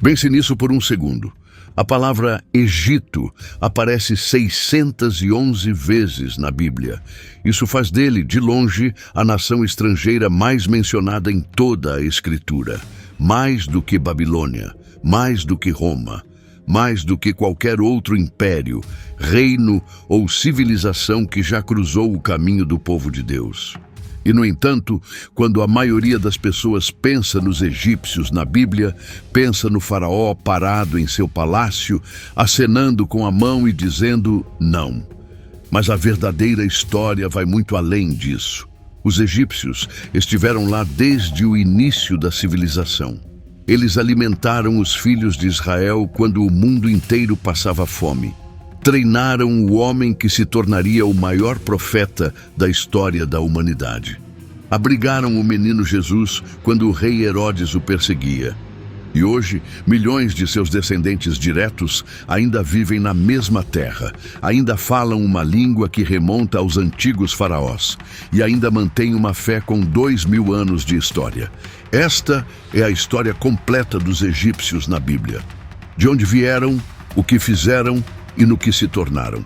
Pense nisso por um segundo. A palavra Egito aparece 611 vezes na Bíblia. Isso faz dele, de longe, a nação estrangeira mais mencionada em toda a Escritura. Mais do que Babilônia, mais do que Roma, mais do que qualquer outro império, reino ou civilização que já cruzou o caminho do povo de Deus. E, no entanto, quando a maioria das pessoas pensa nos egípcios na Bíblia, pensa no faraó parado em seu palácio, acenando com a mão e dizendo não. Mas a verdadeira história vai muito além disso. Os egípcios estiveram lá desde o início da civilização. Eles alimentaram os filhos de Israel quando o mundo inteiro passava fome. Treinaram o homem que se tornaria o maior profeta da história da humanidade. Abrigaram o menino Jesus quando o rei Herodes o perseguia. E hoje, milhões de seus descendentes diretos ainda vivem na mesma terra, ainda falam uma língua que remonta aos antigos faraós e ainda mantêm uma fé com 2000 anos de história. Esta é a história completa dos egípcios na Bíblia. De onde vieram, o que fizeram e no que se tornaram.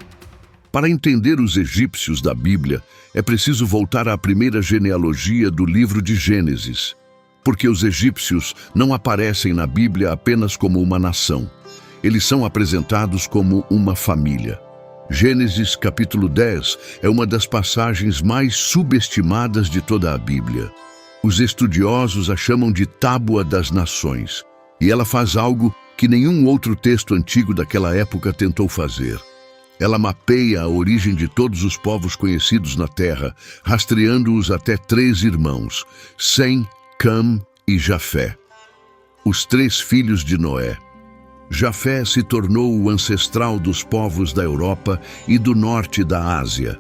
Para entender os egípcios da Bíblia, é preciso voltar à primeira genealogia do livro de Gênesis, porque os egípcios não aparecem na Bíblia apenas como uma nação. Eles são apresentados como uma família. Gênesis capítulo 10 é uma das passagens mais subestimadas de toda a Bíblia. Os estudiosos a chamam de Tábua das Nações, e ela faz algo que nenhum outro texto antigo daquela época tentou fazer. Ela mapeia a origem de todos os povos conhecidos na Terra, rastreando-os até 3 irmãos, Sem, Cam e Jafé, os 3 filhos de Noé. Jafé se tornou o ancestral dos povos da Europa e do norte da Ásia.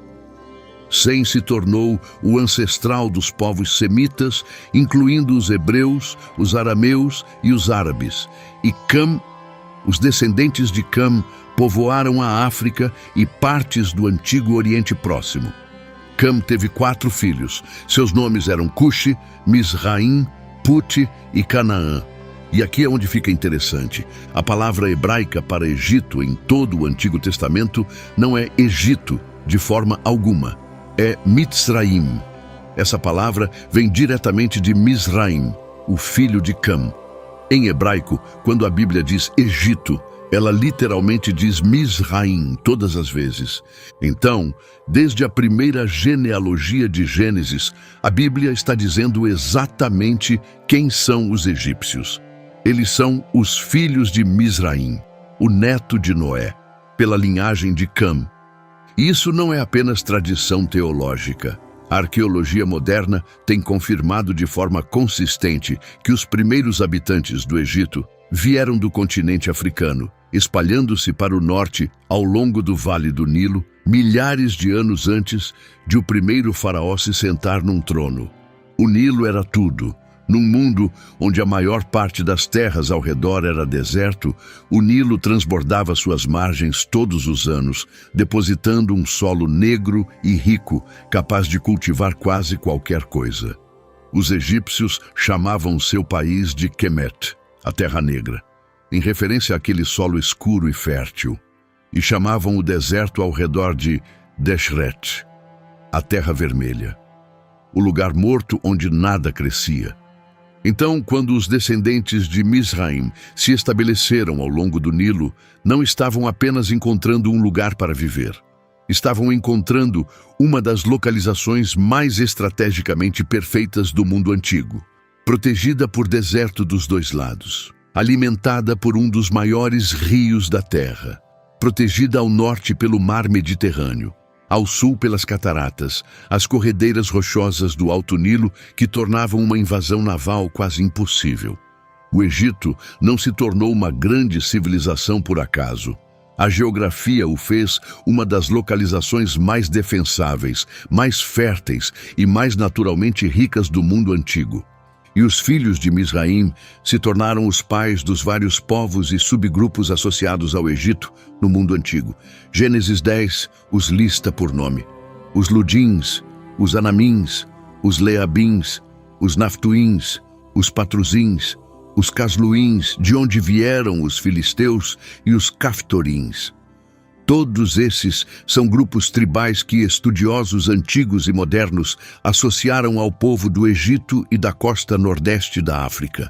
Sem se tornou o ancestral dos povos semitas, incluindo os hebreus, os arameus e os árabes. E Cam, os descendentes de Cam, povoaram a África e partes do antigo Oriente Próximo. Cam teve 4 filhos. Seus nomes eram Cuxi, Misraim, Puti e Canaã. E aqui é onde fica interessante. A palavra hebraica para Egito em todo o Antigo Testamento não é Egito de forma alguma. É Mitzraim. Essa palavra vem diretamente de Misraim, o filho de Cam. Em hebraico, quando a Bíblia diz Egito, ela literalmente diz Misraim todas as vezes. Então, desde a primeira genealogia de Gênesis, a Bíblia está dizendo exatamente quem são os egípcios. Eles são os filhos de Misraim, o neto de Noé, pela linhagem de Cam. E isso não é apenas tradição teológica. A arqueologia moderna tem confirmado de forma consistente que os primeiros habitantes do Egito vieram do continente africano, espalhando-se para o norte ao longo do Vale do Nilo, milhares de anos antes de o primeiro faraó se sentar num trono. O Nilo era tudo. Num mundo onde a maior parte das terras ao redor era deserto, o Nilo transbordava suas margens todos os anos, depositando um solo negro e rico, capaz de cultivar quase qualquer coisa. Os egípcios chamavam seu país de Kemet, a Terra Negra, em referência àquele solo escuro e fértil, e chamavam o deserto ao redor de Deshret, a Terra Vermelha, o lugar morto onde nada crescia. Então, quando os descendentes de Misraim se estabeleceram ao longo do Nilo, não estavam apenas encontrando um lugar para viver. Estavam encontrando uma das localizações mais estrategicamente perfeitas do mundo antigo, protegida por deserto dos 2 lados, alimentada por um dos maiores rios da Terra, protegida ao norte pelo mar Mediterrâneo, ao sul pelas cataratas, as corredeiras rochosas do Alto Nilo que tornavam uma invasão naval quase impossível. O Egito não se tornou uma grande civilização por acaso. A geografia o fez uma das localizações mais defensáveis, mais férteis e mais naturalmente ricas do mundo antigo. E os filhos de Misraim se tornaram os pais dos vários povos e subgrupos associados ao Egito no mundo antigo. Gênesis 10 os lista por nome. Os Ludins, os Anamins, os Leabins, os Naftuins, os Patruzins, os casluíns, de onde vieram os filisteus, e os caftorins. Todos esses são grupos tribais que estudiosos antigos e modernos associaram ao povo do Egito e da costa nordeste da África.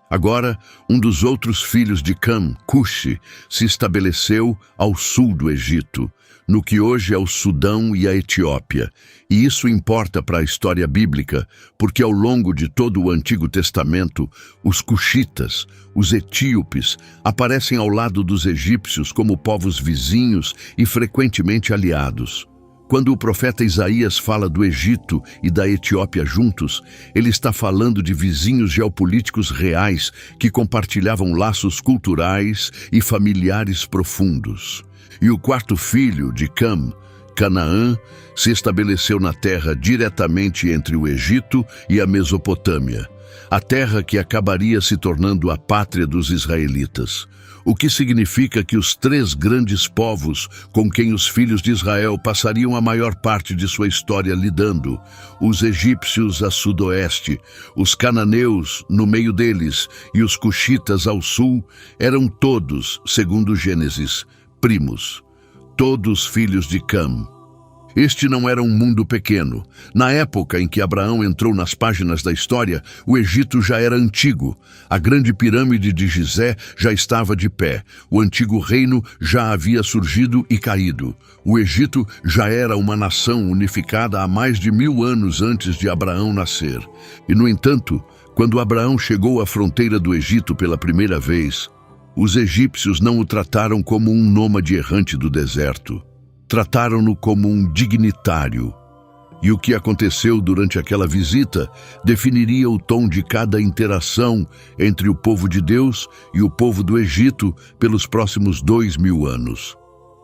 Agora, um dos outros filhos de Cam, Cuxi, se estabeleceu ao sul do Egito, no que hoje é o Sudão e a Etiópia. E isso importa para a história bíblica, porque ao longo de todo o Antigo Testamento, os cuxitas, os etíopes, aparecem ao lado dos egípcios como povos vizinhos e frequentemente aliados. Quando o profeta Isaías fala do Egito e da Etiópia juntos, ele está falando de vizinhos geopolíticos reais que compartilhavam laços culturais e familiares profundos. E o quarto filho de Cam, Canaã, se estabeleceu na terra diretamente entre o Egito e a Mesopotâmia, a terra que acabaria se tornando a pátria dos israelitas. O que significa que os três grandes povos com quem os filhos de Israel passariam a maior parte de sua história lidando, os egípcios a sudoeste, os cananeus no meio deles e os cuxitas ao sul, eram todos, segundo Gênesis, primos, todos filhos de Cam. Este não era um mundo pequeno. Na época em que Abraão entrou nas páginas da história, o Egito já era antigo. A grande pirâmide de Gizé já estava de pé. O antigo reino já havia surgido e caído. O Egito já era uma nação unificada há mais de 1000 anos antes de Abraão nascer. E, no entanto, quando Abraão chegou à fronteira do Egito pela primeira vez, os egípcios não o trataram como um nômade errante do deserto. Trataram-no como um dignitário. E o que aconteceu durante aquela visita definiria o tom de cada interação entre o povo de Deus e o povo do Egito pelos próximos 2000 anos.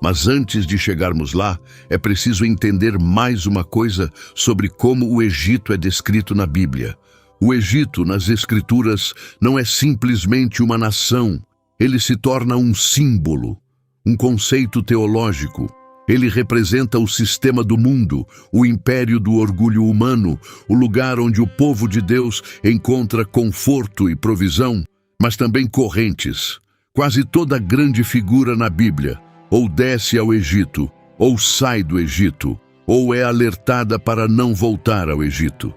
Mas antes de chegarmos lá, é preciso entender mais uma coisa sobre como o Egito é descrito na Bíblia. O Egito, nas Escrituras, não é simplesmente uma nação. Ele se torna um símbolo, um conceito teológico. Ele representa o sistema do mundo, o império do orgulho humano, o lugar onde o povo de Deus encontra conforto e provisão, mas também correntes. Quase toda grande figura na Bíblia ou desce ao Egito, ou sai do Egito, ou é alertada para não voltar ao Egito.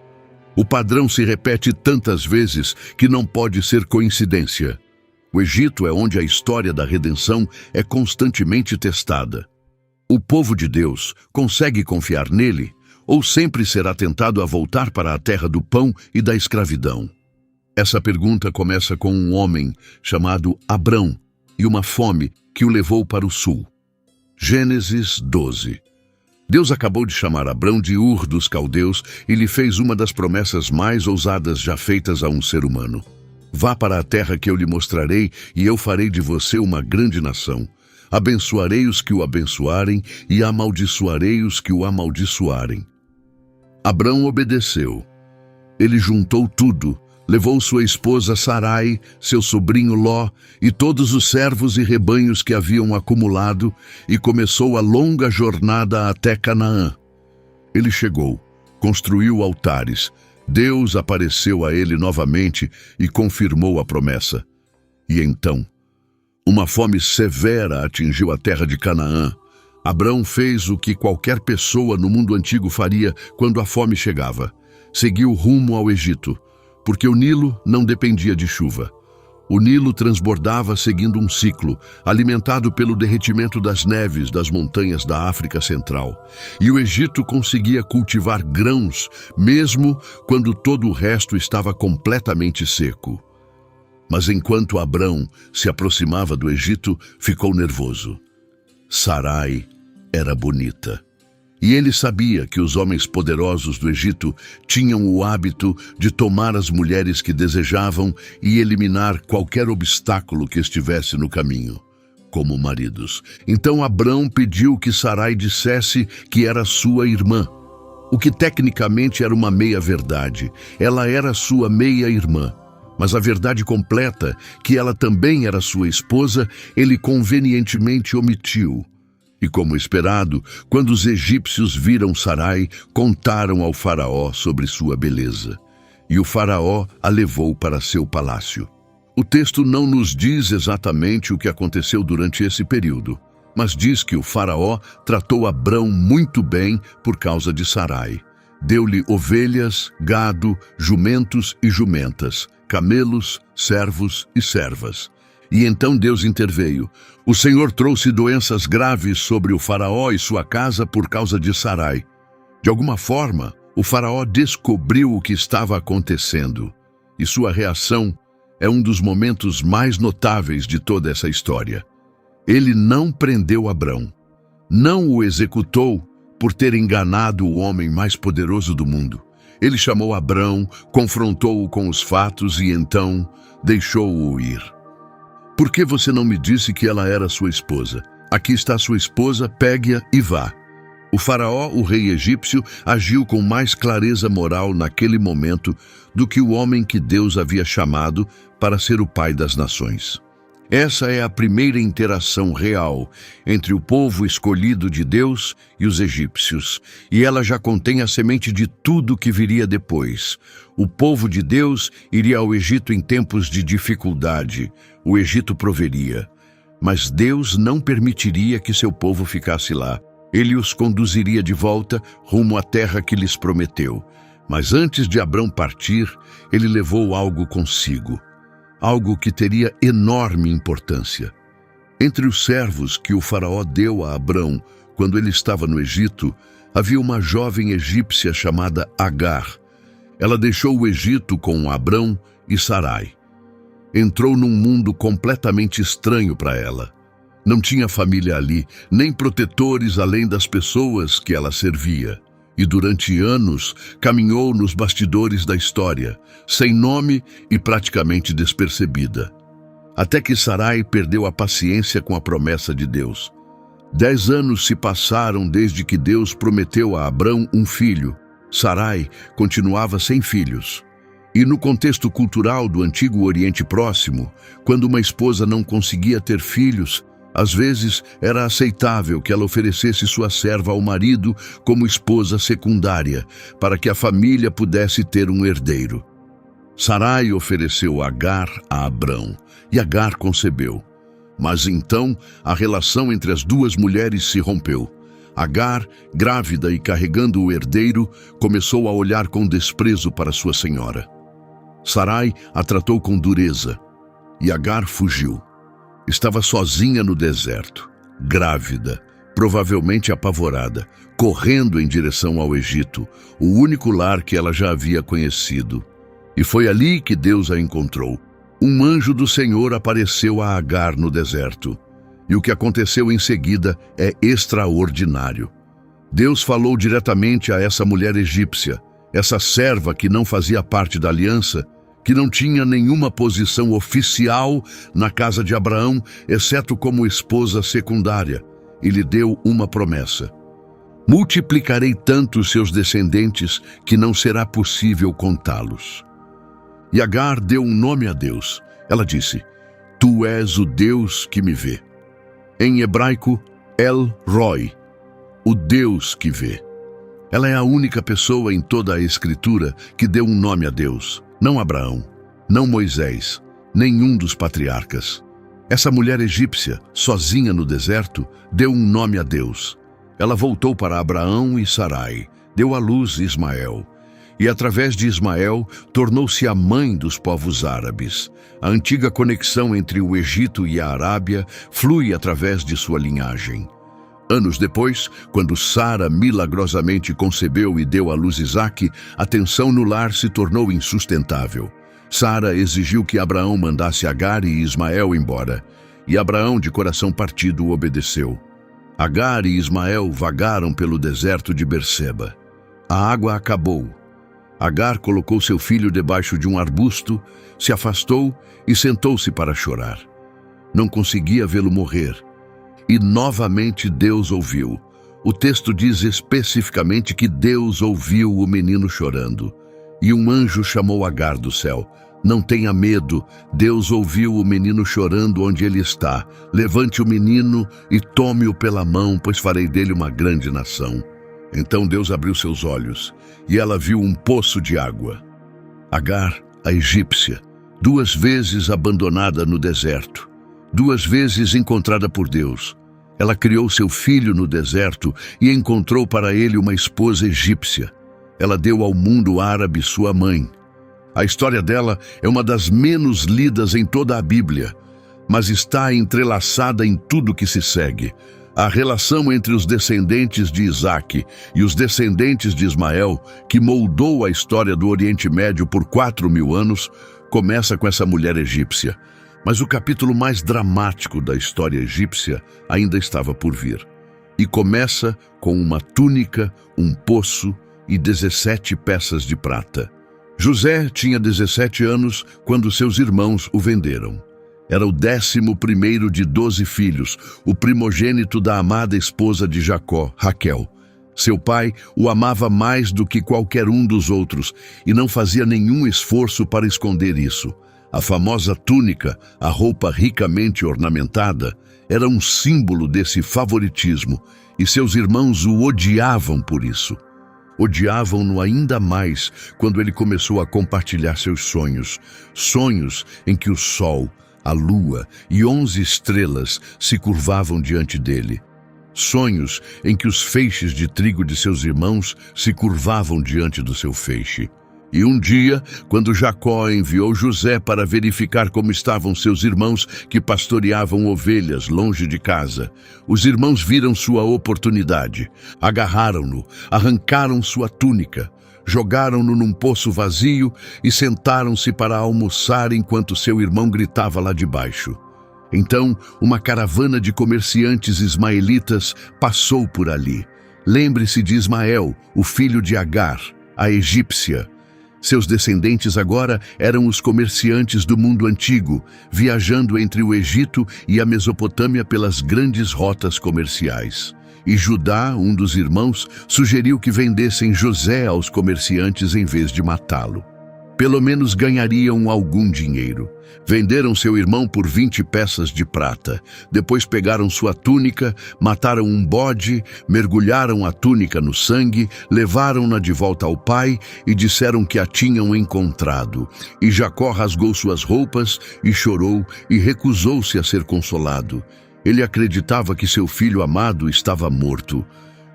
O padrão se repete tantas vezes que não pode ser coincidência. O Egito é onde a história da redenção é constantemente testada. O povo de Deus consegue confiar nele ou sempre será tentado a voltar para a terra do pão e da escravidão? Essa pergunta começa com um homem chamado Abrão e uma fome que o levou para o sul. Gênesis 12. Deus acabou de chamar Abrão de Ur dos Caldeus e lhe fez uma das promessas mais ousadas já feitas a um ser humano. Vá para a terra que eu lhe mostrarei e eu farei de você uma grande nação. Abençoarei os que o abençoarem e amaldiçoarei os que o amaldiçoarem. Abrão obedeceu. Ele juntou tudo, levou sua esposa Sarai, seu sobrinho Ló e todos os servos e rebanhos que haviam acumulado e começou a longa jornada até Canaã. Ele chegou, construiu altares. Deus apareceu a ele novamente e confirmou a promessa. E então, uma fome severa atingiu a terra de Canaã. Abrão fez o que qualquer pessoa no mundo antigo faria quando a fome chegava. Seguiu rumo ao Egito, porque o Nilo não dependia de chuva. O Nilo transbordava seguindo um ciclo, alimentado pelo derretimento das neves das montanhas da África Central. E o Egito conseguia cultivar grãos, mesmo quando todo o resto estava completamente seco. Mas enquanto Abrão se aproximava do Egito, ficou nervoso. Sarai era bonita. E ele sabia que os homens poderosos do Egito tinham o hábito de tomar as mulheres que desejavam e eliminar qualquer obstáculo que estivesse no caminho, como maridos. Então Abrão pediu que Sarai dissesse que era sua irmã, o que tecnicamente era uma meia-verdade. Ela era sua meia-irmã. Mas a verdade completa, que ela também era sua esposa, ele convenientemente omitiu. E como esperado, quando os egípcios viram Sarai, contaram ao faraó sobre sua beleza. E o faraó a levou para seu palácio. O texto não nos diz exatamente o que aconteceu durante esse período, mas diz que o faraó tratou Abrão muito bem por causa de Sarai. Deu-lhe ovelhas, gado, jumentos e jumentas, camelos, servos e servas. E então Deus interveio. O Senhor trouxe doenças graves sobre o faraó e sua casa por causa de Sarai. De alguma forma, o faraó descobriu o que estava acontecendo, e sua reação é um dos momentos mais notáveis de toda essa história. Ele não prendeu Abrão, não o executou por ter enganado o homem mais poderoso do mundo. Ele chamou Abrão, confrontou-o com os fatos e então deixou-o ir. Por que você não me disse que ela era sua esposa? Aqui está sua esposa, pegue-a e vá. O faraó, o rei egípcio, agiu com mais clareza moral naquele momento do que o homem que Deus havia chamado para ser o pai das nações. Essa é a primeira interação real entre o povo escolhido de Deus e os egípcios, e ela já contém a semente de tudo que viria depois. O povo de Deus iria ao Egito em tempos de dificuldade. O Egito proveria, mas Deus não permitiria que seu povo ficasse lá. Ele os conduziria de volta rumo à terra que lhes prometeu. Mas antes de Abrão partir, ele levou algo consigo. Algo que teria enorme importância. Entre os servos que o faraó deu a Abrão quando ele estava no Egito, havia uma jovem egípcia chamada Agar. Ela deixou o Egito com Abrão e Sarai. Entrou num mundo completamente estranho para ela. Não tinha família ali, nem protetores além das pessoas que ela servia. E durante anos caminhou nos bastidores da história, sem nome e praticamente despercebida. Até que Sarai perdeu a paciência com a promessa de Deus. 10 anos se passaram desde que Deus prometeu a Abrão um filho. Sarai continuava sem filhos. E no contexto cultural do Antigo Oriente Próximo, quando uma esposa não conseguia ter filhos, às vezes era aceitável que ela oferecesse sua serva ao marido como esposa secundária, para que a família pudesse ter um herdeiro. Sarai ofereceu Agar a Abrão, e Agar concebeu. Mas então a relação entre as duas mulheres se rompeu. Agar, grávida e carregando o herdeiro, começou a olhar com desprezo para sua senhora. Sarai a tratou com dureza, e Agar fugiu. Estava sozinha no deserto, grávida, provavelmente apavorada, correndo em direção ao Egito, o único lar que ela já havia conhecido. E foi ali que Deus a encontrou. Um anjo do Senhor apareceu a Agar no deserto. E o que aconteceu em seguida é extraordinário. Deus falou diretamente a essa mulher egípcia, essa serva que não fazia parte da aliança, que não tinha nenhuma posição oficial na casa de Abraão, exceto como esposa secundária, e lhe deu uma promessa. Multiplicarei tanto os seus descendentes que não será possível contá-los. E Agar deu um nome a Deus. Ela disse: Tu és o Deus que me vê. Em hebraico, El Roi, o Deus que vê. Ela é a única pessoa em toda a Escritura que deu um nome a Deus. Não Abraão, não Moisés, nenhum dos patriarcas. Essa mulher egípcia, sozinha no deserto, deu um nome a Deus. Ela voltou para Abraão e Sarai, deu à luz Ismael. E através de Ismael, tornou-se a mãe dos povos árabes. A antiga conexão entre o Egito e a Arábia flui através de sua linhagem. Anos depois, quando Sara milagrosamente concebeu e deu à luz Isaque, a tensão no lar se tornou insustentável. Sara exigiu que Abraão mandasse Agar e Ismael embora, e Abraão, de coração partido, obedeceu. Agar e Ismael vagaram pelo deserto de Berseba. A água acabou. Agar colocou seu filho debaixo de um arbusto, se afastou e sentou-se para chorar. Não conseguia vê-lo morrer. E novamente Deus ouviu. O texto diz especificamente que Deus ouviu o menino chorando. E um anjo chamou Agar do céu. Não tenha medo, Deus ouviu o menino chorando onde ele está. Levante o menino e tome-o pela mão, pois farei dele uma grande nação. Então Deus abriu seus olhos, e ela viu um poço de água. Agar, a egípcia, 2 vezes abandonada no deserto, 2 vezes encontrada por Deus. Ela criou seu filho no deserto e encontrou para ele uma esposa egípcia. Ela deu ao mundo árabe sua mãe. A história dela é uma das menos lidas em toda a Bíblia, mas está entrelaçada em tudo que se segue. A relação entre os descendentes de Isaque e os descendentes de Ismael, que moldou a história do Oriente Médio por 4.000 anos, começa com essa mulher egípcia. Mas o capítulo mais dramático da história egípcia ainda estava por vir. E começa com uma túnica, um poço e 17 peças de prata. José tinha 17 anos quando seus irmãos o venderam. Era o 11º de 12 filhos, o primogênito da amada esposa de Jacó, Raquel. Seu pai o amava mais do que qualquer um dos outros e não fazia nenhum esforço para esconder isso. A famosa túnica, a roupa ricamente ornamentada, era um símbolo desse favoritismo e seus irmãos o odiavam por isso. Odiavam-no ainda mais quando ele começou a compartilhar seus sonhos, sonhos em que o sol, a lua e 11 estrelas se curvavam diante dele. Sonhos em que os feixes de trigo de seus irmãos se curvavam diante do seu feixe. E um dia, quando Jacó enviou José para verificar como estavam seus irmãos que pastoreavam ovelhas longe de casa, os irmãos viram sua oportunidade, agarraram-no, arrancaram sua túnica, jogaram-no num poço vazio e sentaram-se para almoçar enquanto seu irmão gritava lá de baixo. Então, uma caravana de comerciantes ismaelitas passou por ali. Lembre-se de Ismael, o filho de Agar, a egípcia. Seus descendentes agora eram os comerciantes do mundo antigo, viajando entre o Egito e a Mesopotâmia pelas grandes rotas comerciais. E Judá, um dos irmãos, sugeriu que vendessem José aos comerciantes em vez de matá-lo. Pelo menos ganhariam algum dinheiro. Venderam seu irmão por 20 peças de prata. Depois pegaram sua túnica, mataram um bode, mergulharam a túnica no sangue, levaram-na de volta ao pai e disseram que a tinham encontrado. E Jacó rasgou suas roupas e chorou e recusou-se a ser consolado. Ele acreditava que seu filho amado estava morto.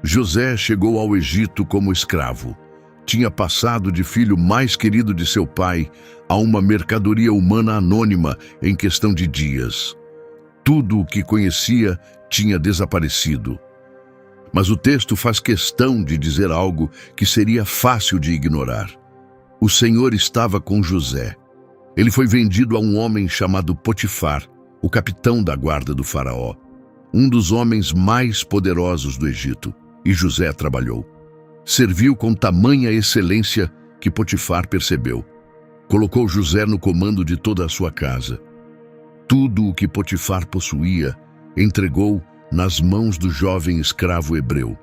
José chegou ao Egito como escravo. Tinha passado de filho mais querido de seu pai a uma mercadoria humana anônima em questão de dias. Tudo o que conhecia tinha desaparecido. Mas o texto faz questão de dizer algo que seria fácil de ignorar. O Senhor estava com José. Ele foi vendido a um homem chamado Potifar, o capitão da guarda do faraó, um dos homens mais poderosos do Egito, e José trabalhou. Serviu com tamanha excelência que Potifar percebeu. Colocou José no comando de toda a sua casa. Tudo o que Potifar possuía, entregou nas mãos do jovem escravo hebreu.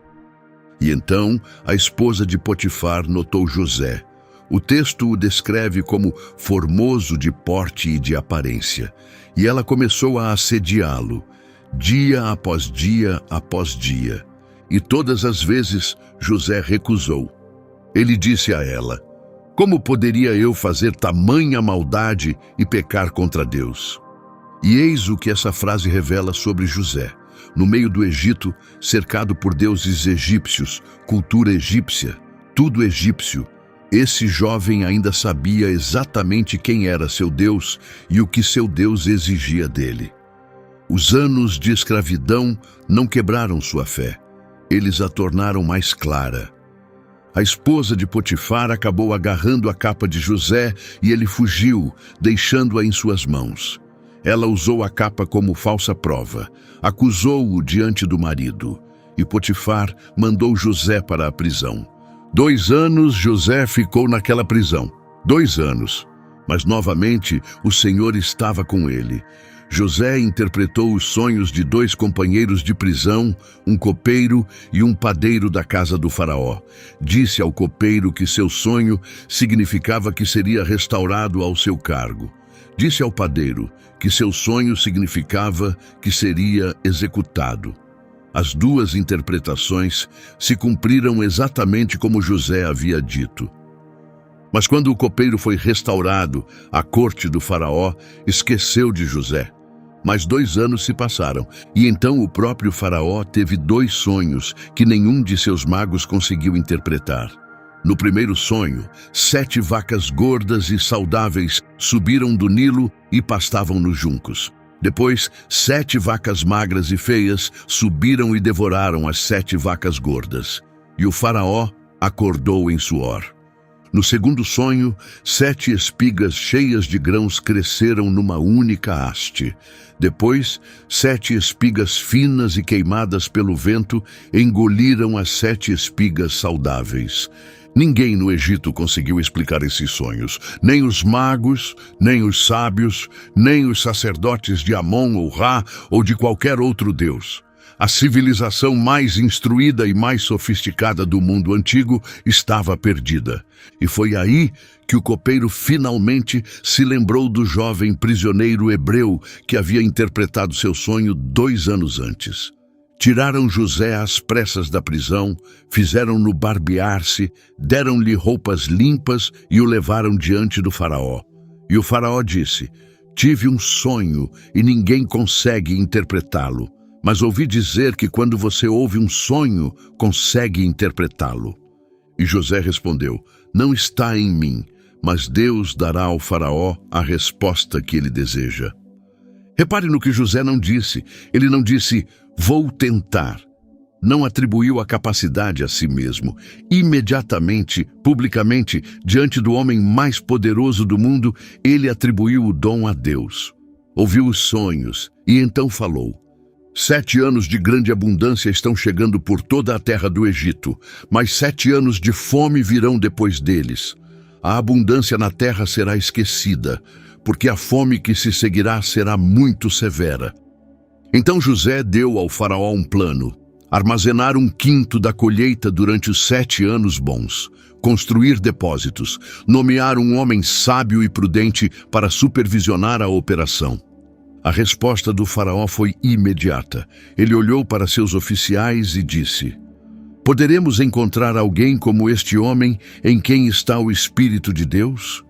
E então a esposa de Potifar notou José. O texto o descreve como formoso de porte e de aparência. E ela começou a assediá-lo, dia após dia após dia. E todas as vezes José recusou. Ele disse a ela: "Como poderia eu fazer tamanha maldade e pecar contra Deus?" E eis o que essa frase revela sobre José. No meio do Egito, cercado por deuses egípcios, cultura egípcia, tudo egípcio, esse jovem ainda sabia exatamente quem era seu Deus e o que seu Deus exigia dele. Os anos de escravidão não quebraram sua fé. Eles a tornaram mais clara. A esposa de Potifar acabou agarrando a capa de José e ele fugiu, deixando-a em suas mãos. Ela usou a capa como falsa prova, acusou-o diante do marido. E Potifar mandou José para a prisão. 2 anos José ficou naquela prisão. 2 anos. Mas novamente o Senhor estava com ele. José interpretou os sonhos de 2 companheiros de prisão, um copeiro e um padeiro da casa do faraó. Disse ao copeiro que seu sonho significava que seria restaurado ao seu cargo. Disse ao padeiro que seu sonho significava que seria executado. As 2 interpretações se cumpriram exatamente como José havia dito. Mas quando o copeiro foi restaurado, a corte do faraó esqueceu de José. Mas 2 anos se passaram, e então o próprio faraó teve 2 sonhos que nenhum de seus magos conseguiu interpretar. No primeiro sonho, 7 vacas gordas e saudáveis subiram do Nilo e pastavam nos juncos. Depois, 7 vacas magras e feias subiram e devoraram as 7 vacas gordas. E o faraó acordou em suor. No segundo sonho, 7 espigas cheias de grãos cresceram numa única haste. Depois, 7 espigas finas e queimadas pelo vento engoliram as 7 espigas saudáveis. Ninguém no Egito conseguiu explicar esses sonhos, nem os magos, nem os sábios, nem os sacerdotes de Amon ou Ra ou de qualquer outro deus. A civilização mais instruída e mais sofisticada do mundo antigo estava perdida. E foi aí que o copeiro finalmente se lembrou do jovem prisioneiro hebreu que havia interpretado seu sonho 2 anos antes. Tiraram José às pressas da prisão, fizeram-no barbear-se, deram-lhe roupas limpas e o levaram diante do faraó. E o faraó disse: "Tive um sonho e ninguém consegue interpretá-lo. Mas ouvi dizer que quando você ouve um sonho, consegue interpretá-lo." E José respondeu: "Não está em mim, mas Deus dará ao faraó a resposta que ele deseja." Repare no que José não disse. Ele não disse: "Vou tentar." Não atribuiu a capacidade a si mesmo. Imediatamente, publicamente, diante do homem mais poderoso do mundo, ele atribuiu o dom a Deus. Ouviu os sonhos e então falou: 7 anos de grande abundância estão chegando por toda a terra do Egito, mas 7 anos de fome virão depois deles. A abundância na terra será esquecida, porque a fome que se seguirá será muito severa. Então José deu ao faraó um plano: armazenar 1/5 da colheita durante os 7 anos bons, construir depósitos, nomear um homem sábio e prudente para supervisionar a operação. A resposta do faraó foi imediata. Ele olhou para seus oficiais e disse: "Poderemos encontrar alguém como este homem em quem está o Espírito de Deus?"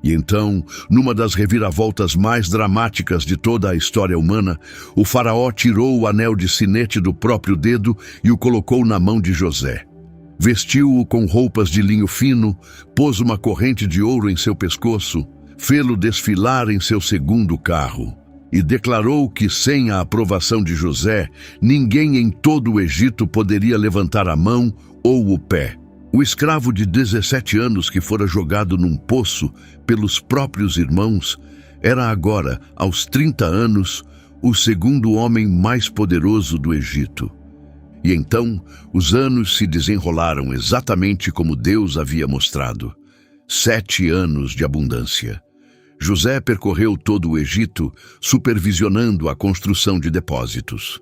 E então, numa das reviravoltas mais dramáticas de toda a história humana, o faraó tirou o anel de sinete do próprio dedo e o colocou na mão de José. Vestiu-o com roupas de linho fino, pôs uma corrente de ouro em seu pescoço, fê-lo desfilar em seu segundo carro. E declarou que, sem a aprovação de José, ninguém em todo o Egito poderia levantar a mão ou o pé. O escravo de 17 anos que fora jogado num poço pelos próprios irmãos era agora, aos 30 anos, o segundo homem mais poderoso do Egito. E então os anos se desenrolaram exatamente como Deus havia mostrado. 7 anos de abundância. José percorreu todo o Egito, supervisionando a construção de depósitos.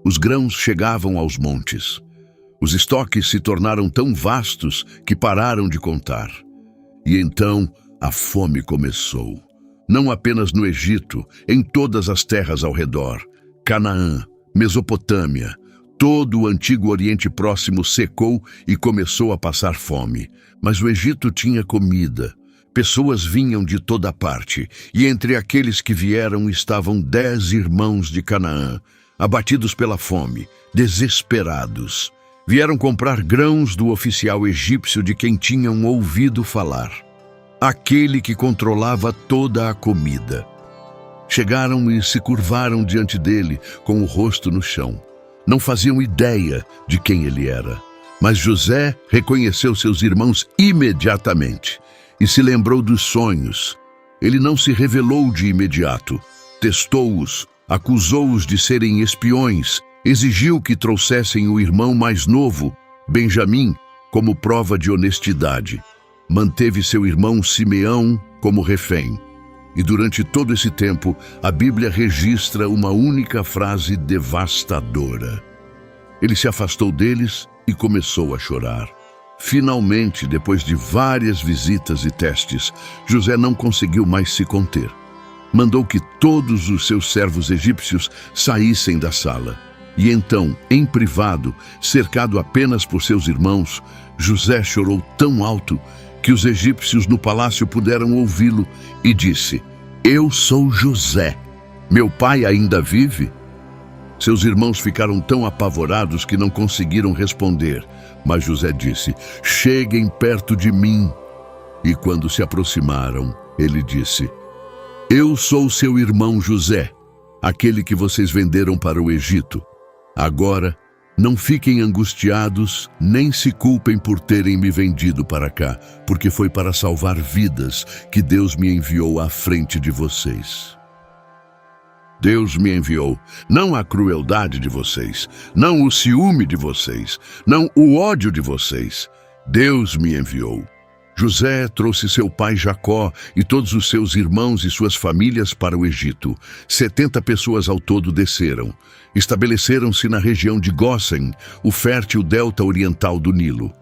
Os grãos chegavam aos montes. Os estoques se tornaram tão vastos que pararam de contar. E então a fome começou. Não apenas no Egito, em todas as terras ao redor. Canaã, Mesopotâmia, todo o antigo Oriente Próximo secou e começou a passar fome. Mas o Egito tinha comida. Pessoas vinham de toda parte, e entre aqueles que vieram estavam 10 irmãos de Canaã, abatidos pela fome, desesperados. Vieram comprar grãos do oficial egípcio de quem tinham ouvido falar, aquele que controlava toda a comida. Chegaram e se curvaram diante dele, com o rosto no chão. Não faziam ideia de quem ele era. Mas José reconheceu seus irmãos imediatamente e se lembrou dos sonhos. Ele não se revelou de imediato. Testou-os, acusou-os de serem espiões, exigiu que trouxessem o irmão mais novo, Benjamim, como prova de honestidade. Manteve seu irmão Simeão como refém. E durante todo esse tempo, a Bíblia registra uma única frase devastadora. Ele se afastou deles e começou a chorar. Finalmente, depois de várias visitas e testes, José não conseguiu mais se conter. Mandou que todos os seus servos egípcios saíssem da sala. E então, em privado, cercado apenas por seus irmãos, José chorou tão alto que os egípcios no palácio puderam ouvi-lo e disse: Eu sou José. Meu pai ainda vive? Seus irmãos ficaram tão apavorados que não conseguiram responder. Mas José disse: Cheguem perto de mim. E quando se aproximaram, ele disse: Eu sou seu irmão José, aquele que vocês venderam para o Egito. Agora, não fiquem angustiados, nem se culpem por terem me vendido para cá, porque foi para salvar vidas que Deus me enviou à frente de vocês. Deus me enviou, não a crueldade de vocês, não o ciúme de vocês, não o ódio de vocês. Deus me enviou. José trouxe seu pai Jacó e todos os seus irmãos e suas famílias para o Egito. 70 pessoas ao todo desceram. Estabeleceram-se na região de Gósen, o fértil delta oriental do Nilo.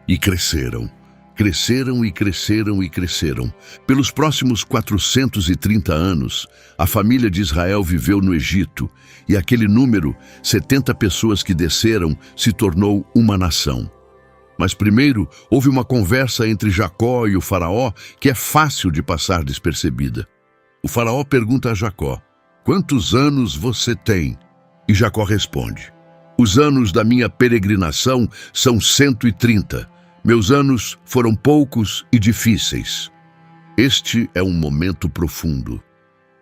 E cresceram. Cresceram e cresceram e cresceram. Pelos próximos 430 anos, a família de Israel viveu no Egito, e aquele número, 70 pessoas que desceram, se tornou uma nação. Mas primeiro, houve uma conversa entre Jacó e o faraó que é fácil de passar despercebida. O faraó pergunta a Jacó: Quantos anos você tem? E Jacó responde: Os anos da minha peregrinação são 130. Meus anos foram poucos e difíceis. Este é um momento profundo.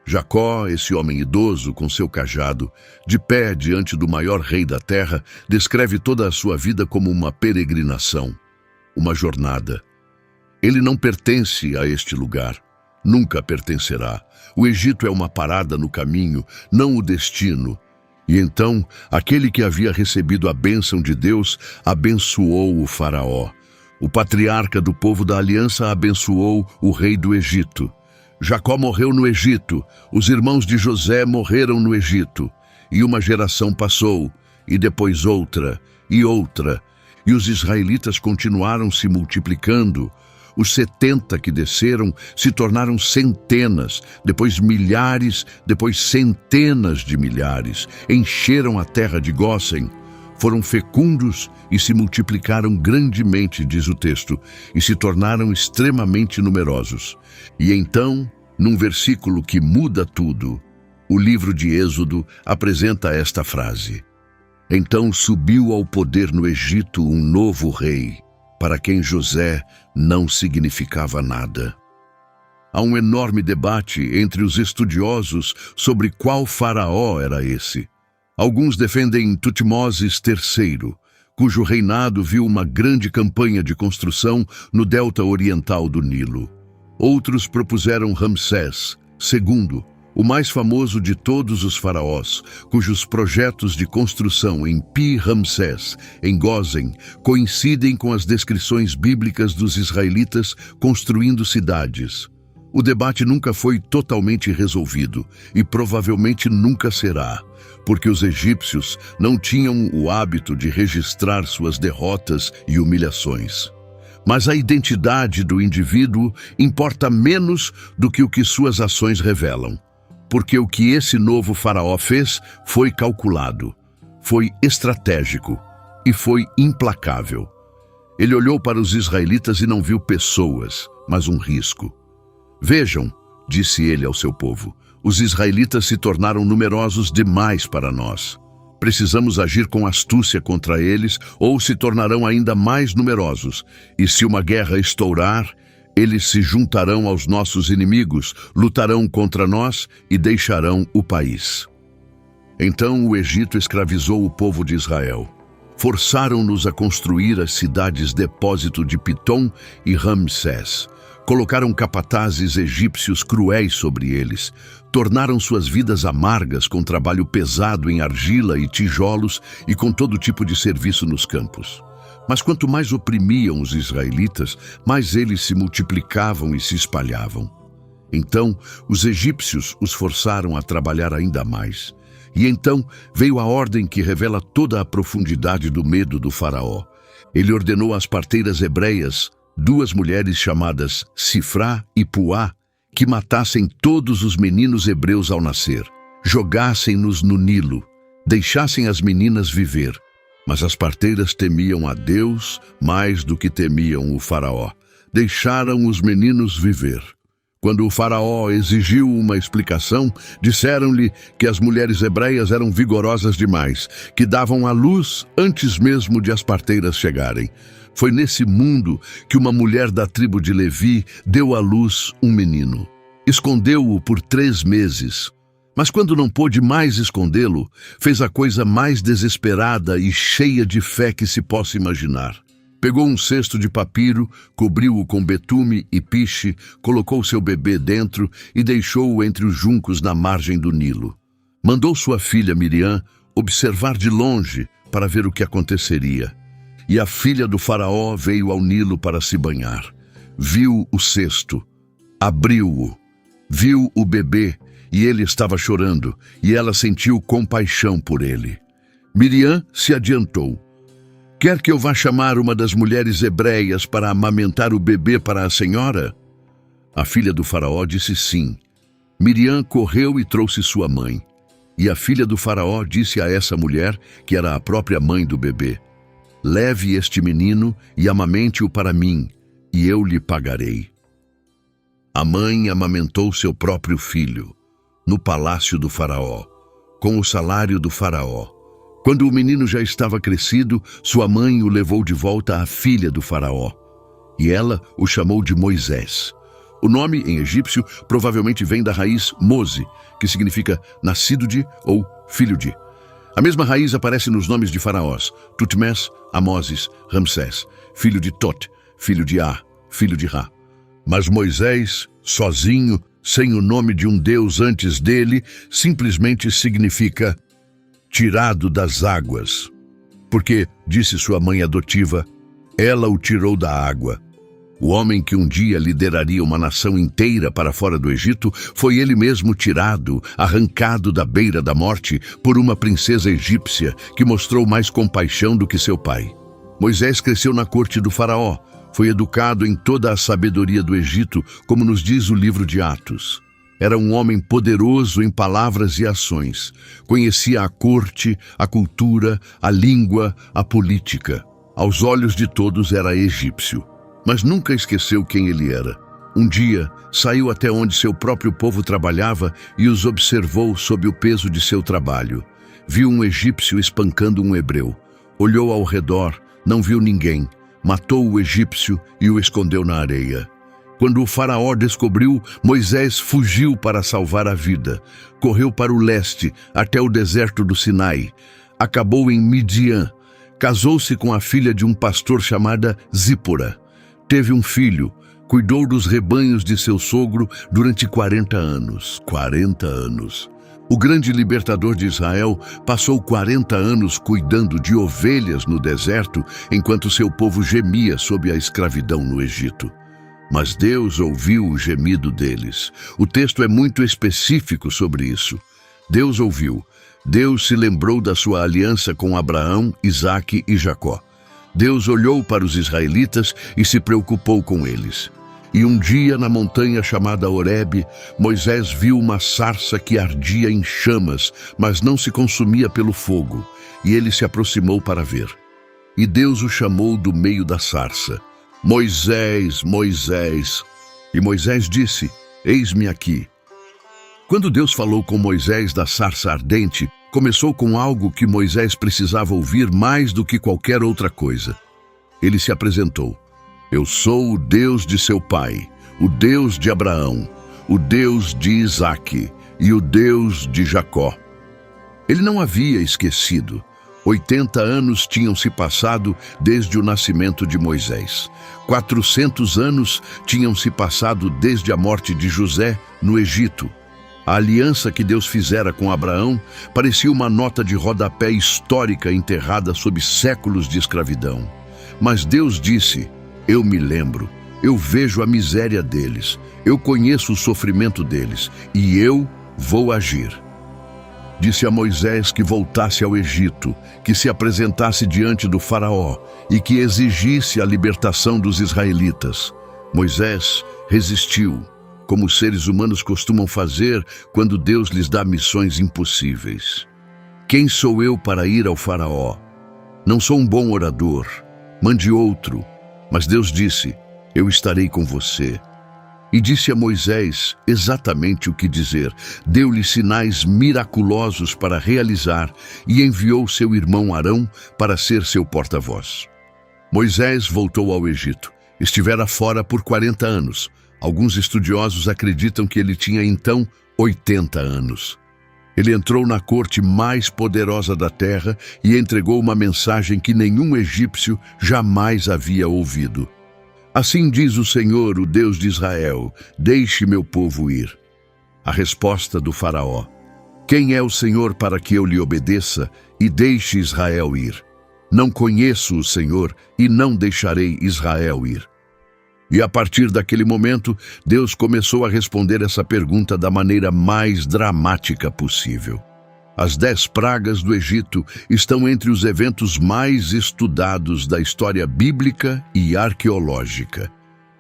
Jacó, esse homem idoso com seu cajado, de pé diante do maior rei da terra, descreve toda a sua vida como uma peregrinação, uma jornada. Ele não pertence a este lugar, nunca pertencerá. O Egito é uma parada no caminho, não o destino. E então, aquele que havia recebido a bênção de Deus, abençoou o faraó. O patriarca do povo da aliança abençoou o rei do Egito. Jacó morreu no Egito, os irmãos de José morreram no Egito. E uma geração passou, e depois outra, e outra. E os israelitas continuaram se multiplicando. Os 70 que desceram se tornaram centenas, depois milhares, depois centenas de milhares. Encheram a terra de Gósen. Foram fecundos e se multiplicaram grandemente, diz o texto, e se tornaram extremamente numerosos. E então, num versículo que muda tudo, o livro de Êxodo apresenta esta frase: Então subiu ao poder no Egito um novo rei, para quem José não significava nada. Há um enorme debate entre os estudiosos sobre qual faraó era esse. Alguns defendem Tutmoses III, cujo reinado viu uma grande campanha de construção no delta oriental do Nilo. Outros propuseram Ramsés II, o mais famoso de todos os faraós, cujos projetos de construção em Pi-Ramsés, em Gósen, coincidem com as descrições bíblicas dos israelitas construindo cidades. O debate nunca foi totalmente resolvido e provavelmente nunca será, porque os egípcios não tinham o hábito de registrar suas derrotas e humilhações. Mas a identidade do indivíduo importa menos do que o que suas ações revelam, porque o que esse novo faraó fez foi calculado, foi estratégico e foi implacável. Ele olhou para os israelitas e não viu pessoas, mas um risco. Vejam, disse ele ao seu povo, os israelitas se tornaram numerosos demais para nós. Precisamos agir com astúcia contra eles ou se tornarão ainda mais numerosos. E se uma guerra estourar, eles se juntarão aos nossos inimigos, lutarão contra nós e deixarão o país. Então o Egito escravizou o povo de Israel. Forçaram-nos a construir as cidades depósito de Pitom e Ramsés. Colocaram capatazes egípcios cruéis sobre eles. Tornaram suas vidas amargas com trabalho pesado em argila e tijolos e com todo tipo de serviço nos campos. Mas quanto mais oprimiam os israelitas, mais eles se multiplicavam e se espalhavam. Então, os egípcios os forçaram a trabalhar ainda mais. E então veio a ordem que revela toda a profundidade do medo do faraó. Ele ordenou às parteiras hebreias, 2 mulheres chamadas Sifrá e Puá, que matassem todos os meninos hebreus ao nascer, jogassem-nos no Nilo, deixassem as meninas viver. Mas as parteiras temiam a Deus mais do que temiam o faraó. deixaram os meninos viver. Quando o faraó exigiu uma explicação, disseram-lhe que as mulheres hebreias eram vigorosas demais, que davam à luz antes mesmo de as parteiras chegarem. Foi nesse mundo que uma mulher da tribo de Levi deu à luz um menino. Escondeu-o por 3 meses. Mas quando não pôde mais escondê-lo, fez a coisa mais desesperada e cheia de fé que se possa imaginar. Pegou um cesto de papiro, cobriu-o com betume e piche, colocou seu bebê dentro e deixou-o entre os juncos na margem do Nilo. Mandou sua filha Miriam observar de longe para ver o que aconteceria. E a filha do faraó veio ao Nilo para se banhar. Viu o cesto, abriu-o, viu o bebê e ele estava chorando, e ela sentiu compaixão por ele. Miriam se adiantou. Quer que eu vá chamar uma das mulheres hebreias para amamentar o bebê para a senhora? A filha do faraó disse sim. Miriam correu e trouxe sua mãe. E a filha do faraó disse a essa mulher, que era a própria mãe do bebê: leve este menino e amamente-o para mim, e eu lhe pagarei. A mãe amamentou seu próprio filho, no palácio do faraó, com o salário do faraó. Quando o menino já estava crescido, sua mãe o levou de volta à filha do faraó, e ela o chamou de Moisés. O nome, em egípcio, provavelmente vem da raiz Mose, que significa nascido de ou filho de. A mesma raiz aparece nos nomes de faraós: Tutmés, Amoses, Ramsés, filho de Tot, filho de A, filho de Ra. Mas Moisés, sozinho, sem o nome de um deus antes dele, simplesmente significa tirado das águas. Porque, disse sua mãe adotiva, ela o tirou da água. O homem que um dia lideraria uma nação inteira para fora do Egito foi ele mesmo tirado, arrancado da beira da morte por uma princesa egípcia que mostrou mais compaixão do que seu pai. Moisés cresceu na corte do faraó, foi educado em toda a sabedoria do Egito, como nos diz o livro de Atos. Era um homem poderoso em palavras e ações. Conhecia a corte, a cultura, a língua, a política. Aos olhos de todos era egípcio. Mas nunca esqueceu quem ele era. Um dia, saiu até onde seu próprio povo trabalhava e os observou sob o peso de seu trabalho. Viu um egípcio espancando um hebreu. Olhou ao redor, não viu ninguém. Matou o egípcio e o escondeu na areia. Quando o faraó descobriu, Moisés fugiu para salvar a vida. Correu para o leste, até o deserto do Sinai. Acabou em Midian. Casou-se com a filha de um pastor chamada Zípora. Teve um filho. Cuidou dos rebanhos de seu sogro durante 40 anos. 40 anos. O grande libertador de Israel passou 40 anos cuidando de ovelhas no deserto, enquanto seu povo gemia sob a escravidão no Egito. Mas Deus ouviu o gemido deles. O texto é muito específico sobre isso. Deus ouviu. Deus se lembrou da sua aliança com Abraão, Isaque e Jacó. Deus olhou para os israelitas e se preocupou com eles. E um dia, na montanha chamada Horebe, Moisés viu uma sarça que ardia em chamas, mas não se consumia pelo fogo, e ele se aproximou para ver. E Deus o chamou do meio da sarça: Moisés, Moisés. E Moisés disse: eis-me aqui. Quando Deus falou com Moisés da sarça ardente, começou com algo que Moisés precisava ouvir mais do que qualquer outra coisa. Ele se apresentou: eu sou o Deus de seu pai, o Deus de Abraão, o Deus de Isaque e o Deus de Jacó. Ele não havia esquecido. 80 anos tinham se passado desde o nascimento de Moisés. 400 anos tinham se passado desde a morte de José no Egito. A aliança que Deus fizera com Abraão parecia uma nota de rodapé histórica enterrada sob séculos de escravidão. Mas Deus disse: eu me lembro, eu vejo a miséria deles, eu conheço o sofrimento deles e eu vou agir. Disse a Moisés que voltasse ao Egito, que se apresentasse diante do faraó e que exigisse a libertação dos israelitas. Moisés resistiu, como os seres humanos costumam fazer quando Deus lhes dá missões impossíveis. Quem sou eu para ir ao faraó? Não sou um bom orador, mande outro. Mas Deus disse: eu estarei com você. E disse a Moisés exatamente o que dizer. Deu-lhe sinais miraculosos para realizar e enviou seu irmão Arão para ser seu porta-voz. Moisés voltou ao Egito. Estivera fora por 40 anos. Alguns estudiosos acreditam que ele tinha então 80 anos. Ele entrou na corte mais poderosa da terra e entregou uma mensagem que nenhum egípcio jamais havia ouvido. Assim diz o Senhor, o Deus de Israel: deixe meu povo ir. A resposta do faraó: quem é o Senhor para que eu lhe obedeça e deixe Israel ir? Não conheço o Senhor e não deixarei Israel ir. E a partir daquele momento, Deus começou a responder essa pergunta da maneira mais dramática possível. As 10 pragas do Egito estão entre os eventos mais estudados da história bíblica e arqueológica.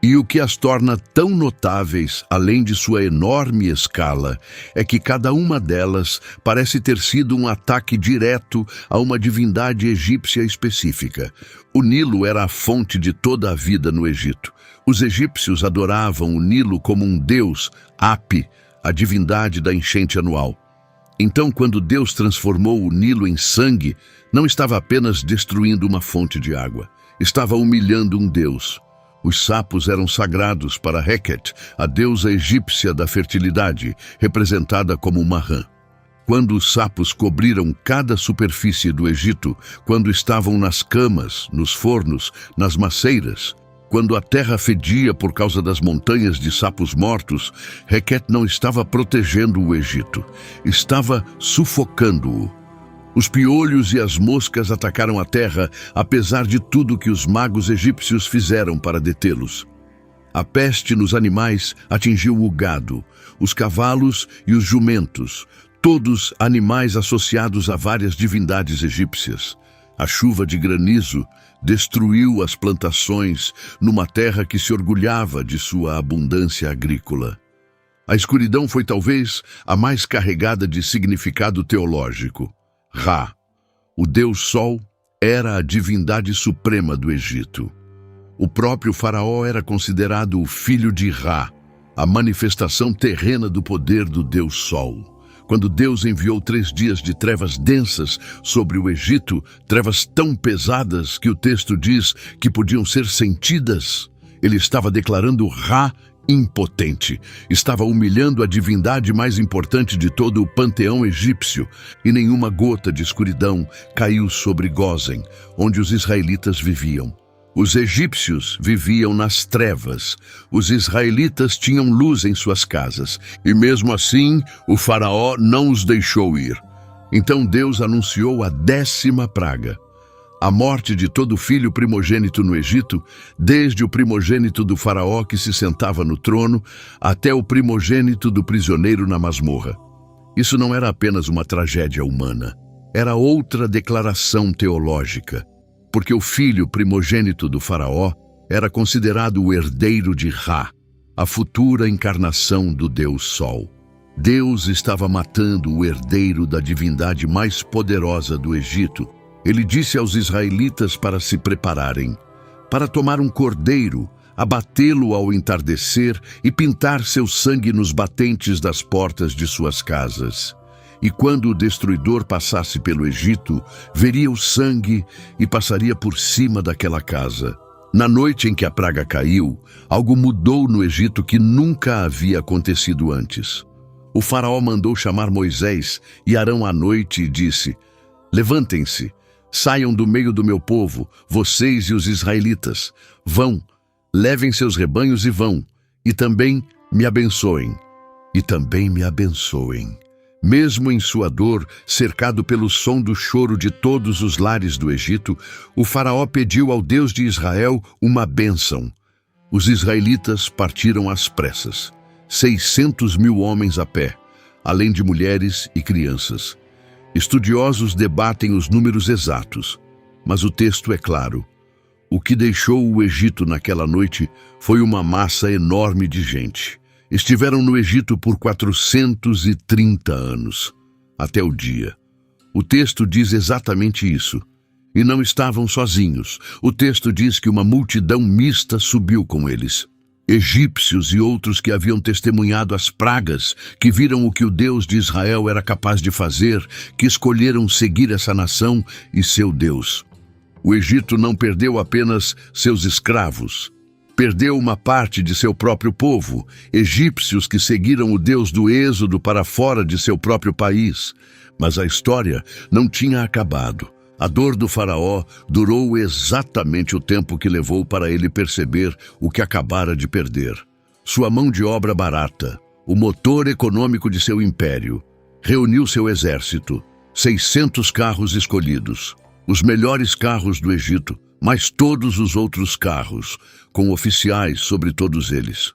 E o que as torna tão notáveis, além de sua enorme escala, é que cada uma delas parece ter sido um ataque direto a uma divindade egípcia específica. O Nilo era a fonte de toda a vida no Egito. Os egípcios adoravam o Nilo como um deus, Hapi, a divindade da enchente anual. Então, quando Deus transformou o Nilo em sangue, não estava apenas destruindo uma fonte de água, estava humilhando um deus. Os sapos eram sagrados para Heket, a deusa egípcia da fertilidade, representada como uma rã. Quando os sapos cobriram cada superfície do Egito, quando estavam nas camas, nos fornos, nas maceiras, quando a terra fedia por causa das montanhas de sapos mortos, Heket não estava protegendo o Egito, estava sufocando-o. Os piolhos e as moscas atacaram a terra, apesar de tudo que os magos egípcios fizeram para detê-los. A peste nos animais atingiu o gado, os cavalos e os jumentos, todos animais associados a várias divindades egípcias. A chuva de granizo destruiu as plantações numa terra que se orgulhava de sua abundância agrícola. A escuridão foi talvez a mais carregada de significado teológico. Ra, o Deus Sol, era a divindade suprema do Egito. O próprio faraó era considerado o filho de Ra, a manifestação terrena do poder do Deus Sol. Quando Deus enviou 3 dias de trevas densas sobre o Egito, trevas tão pesadas que o texto diz que podiam ser sentidas, ele estava declarando Ra impotente. Estava humilhando a divindade mais importante de todo o panteão egípcio, e nenhuma gota de escuridão caiu sobre Gósen, onde os israelitas viviam. Os egípcios viviam nas trevas, os israelitas tinham luz em suas casas, e mesmo assim o faraó não os deixou ir. Então Deus anunciou a 10ª praga, a morte de todo filho primogênito no Egito, desde o primogênito do faraó que se sentava no trono, até o primogênito do prisioneiro na masmorra. Isso não era apenas uma tragédia humana, era outra declaração teológica. Porque o filho primogênito do faraó era considerado o herdeiro de Ra, a futura encarnação do Deus Sol. Deus estava matando o herdeiro da divindade mais poderosa do Egito. Ele disse aos israelitas para se prepararem, para tomar um cordeiro, abatê-lo ao entardecer e pintar seu sangue nos batentes das portas de suas casas. E quando o destruidor passasse pelo Egito, veria o sangue e passaria por cima daquela casa. Na noite em que a praga caiu, algo mudou no Egito que nunca havia acontecido antes. O faraó mandou chamar Moisés e Arão à noite e disse: levantem-se, saiam do meio do meu povo, vocês e os israelitas. Vão, levem seus rebanhos e vão, e também me abençoem. E também me abençoem. Mesmo em sua dor, cercado pelo som do choro de todos os lares do Egito, o faraó pediu ao Deus de Israel uma bênção. Os israelitas partiram às pressas, 600.000 homens a pé, além de mulheres e crianças. Estudiosos debatem os números exatos, mas o texto é claro. O que deixou o Egito naquela noite foi uma massa enorme de gente. Estiveram no Egito por 430 anos, até o dia. O texto diz exatamente isso. E não estavam sozinhos. O texto diz que uma multidão mista subiu com eles. Egípcios e outros que haviam testemunhado as pragas, que viram o que o Deus de Israel era capaz de fazer, que escolheram seguir essa nação e seu Deus. O Egito não perdeu apenas seus escravos. Perdeu uma parte de seu próprio povo, egípcios que seguiram o Deus do Êxodo para fora de seu próprio país. Mas a história não tinha acabado. A dor do faraó durou exatamente o tempo que levou para ele perceber o que acabara de perder. Sua mão de obra barata, o motor econômico de seu império, reuniu seu exército, 600 carros escolhidos, os melhores carros do Egito, mas todos os outros carros, com oficiais sobre todos eles.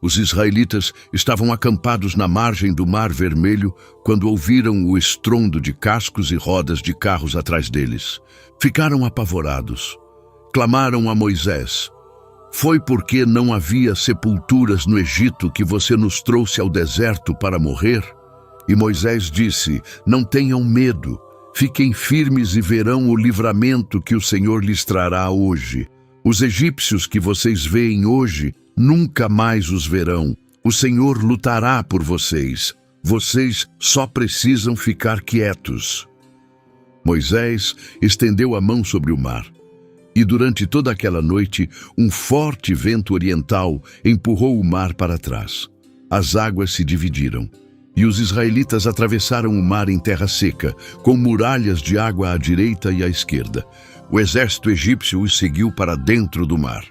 Os israelitas estavam acampados na margem do Mar Vermelho quando ouviram o estrondo de cascos e rodas de carros atrás deles. Ficaram apavorados. Clamaram a Moisés: "Foi porque não havia sepulturas no Egito que você nos trouxe ao deserto para morrer?" E Moisés disse: "Não tenham medo. Fiquem firmes e verão o livramento que o Senhor lhes trará hoje. Os egípcios que vocês veem hoje, nunca mais os verão. O Senhor lutará por vocês. Vocês só precisam ficar quietos." Moisés estendeu a mão sobre o mar. E durante toda aquela noite, um forte vento oriental empurrou o mar para trás. As águas se dividiram. E os israelitas atravessaram o mar em terra seca, com muralhas de água à direita e à esquerda. O exército egípcio os seguiu para dentro do mar.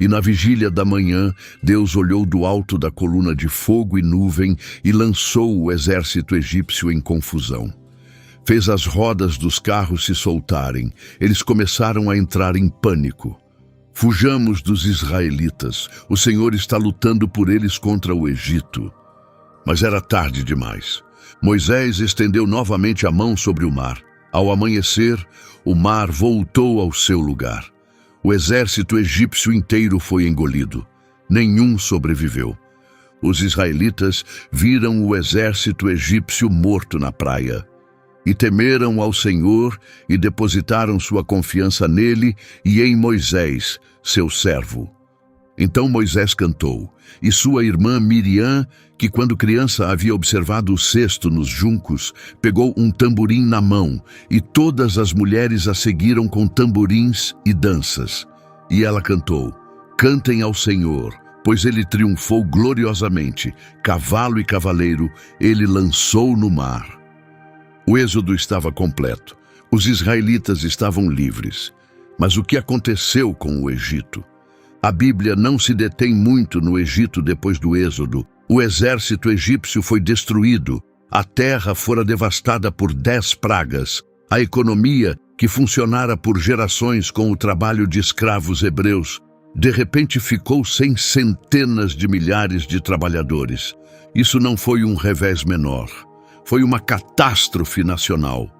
E na vigília da manhã, Deus olhou do alto da coluna de fogo e nuvem e lançou o exército egípcio em confusão. Fez as rodas dos carros se soltarem. Eles começaram a entrar em pânico. "Fujamos dos israelitas. O Senhor está lutando por eles contra o Egito." Mas era tarde demais. Moisés estendeu novamente a mão sobre o mar. Ao amanhecer, o mar voltou ao seu lugar. O exército egípcio inteiro foi engolido. Nenhum sobreviveu. Os israelitas viram o exército egípcio morto na praia. E temeram ao Senhor e depositaram sua confiança nele e em Moisés, seu servo. Então Moisés cantou, e sua irmã Miriam, que quando criança havia observado o cesto nos juncos, pegou um tamborim na mão, e todas as mulheres a seguiram com tamborins e danças. E ela cantou: "Cantem ao Senhor, pois ele triunfou gloriosamente. Cavalo e cavaleiro ele lançou no mar." O êxodo estava completo. Os israelitas estavam livres. Mas o que aconteceu com o Egito? A Bíblia não se detém muito no Egito depois do êxodo. O exército egípcio foi destruído. A terra fora devastada por 10 pragas. A economia, que funcionara por gerações com o trabalho de escravos hebreus, de repente ficou sem centenas de milhares de trabalhadores. Isso não foi um revés menor. Foi uma catástrofe nacional.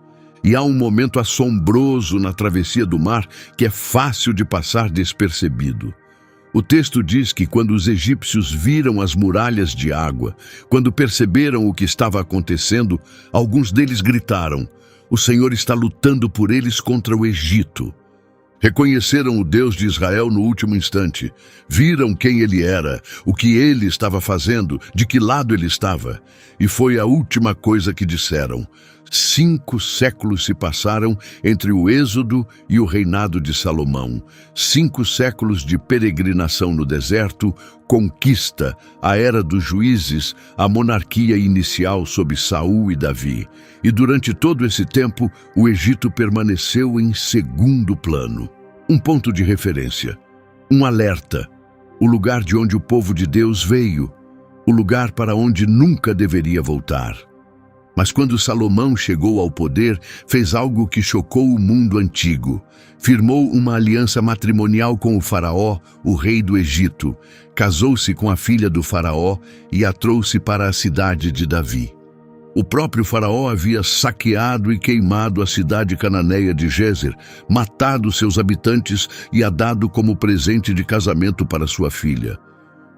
E há um momento assombroso na travessia do mar que é fácil de passar despercebido. O texto diz que quando os egípcios viram as muralhas de água, quando perceberam o que estava acontecendo, alguns deles gritaram: "O Senhor está lutando por eles contra o Egito." Reconheceram o Deus de Israel no último instante. Viram quem ele era, o que ele estava fazendo, de que lado ele estava. E foi a última coisa que disseram. 5 séculos se passaram entre o êxodo e o reinado de Salomão. 5 séculos de peregrinação no deserto, conquista, a era dos juízes, a monarquia inicial sob Saul e Davi. E durante todo esse tempo, o Egito permaneceu em segundo plano. Um ponto de referência, um alerta, o lugar de onde o povo de Deus veio, o lugar para onde nunca deveria voltar. Mas quando Salomão chegou ao poder, fez algo que chocou o mundo antigo. Firmou uma aliança matrimonial com o faraó, o rei do Egito. Casou-se com a filha do faraó e a trouxe para a cidade de Davi. O próprio faraó havia saqueado e queimado a cidade cananeia de Gézer, matado seus habitantes e a dado como presente de casamento para sua filha.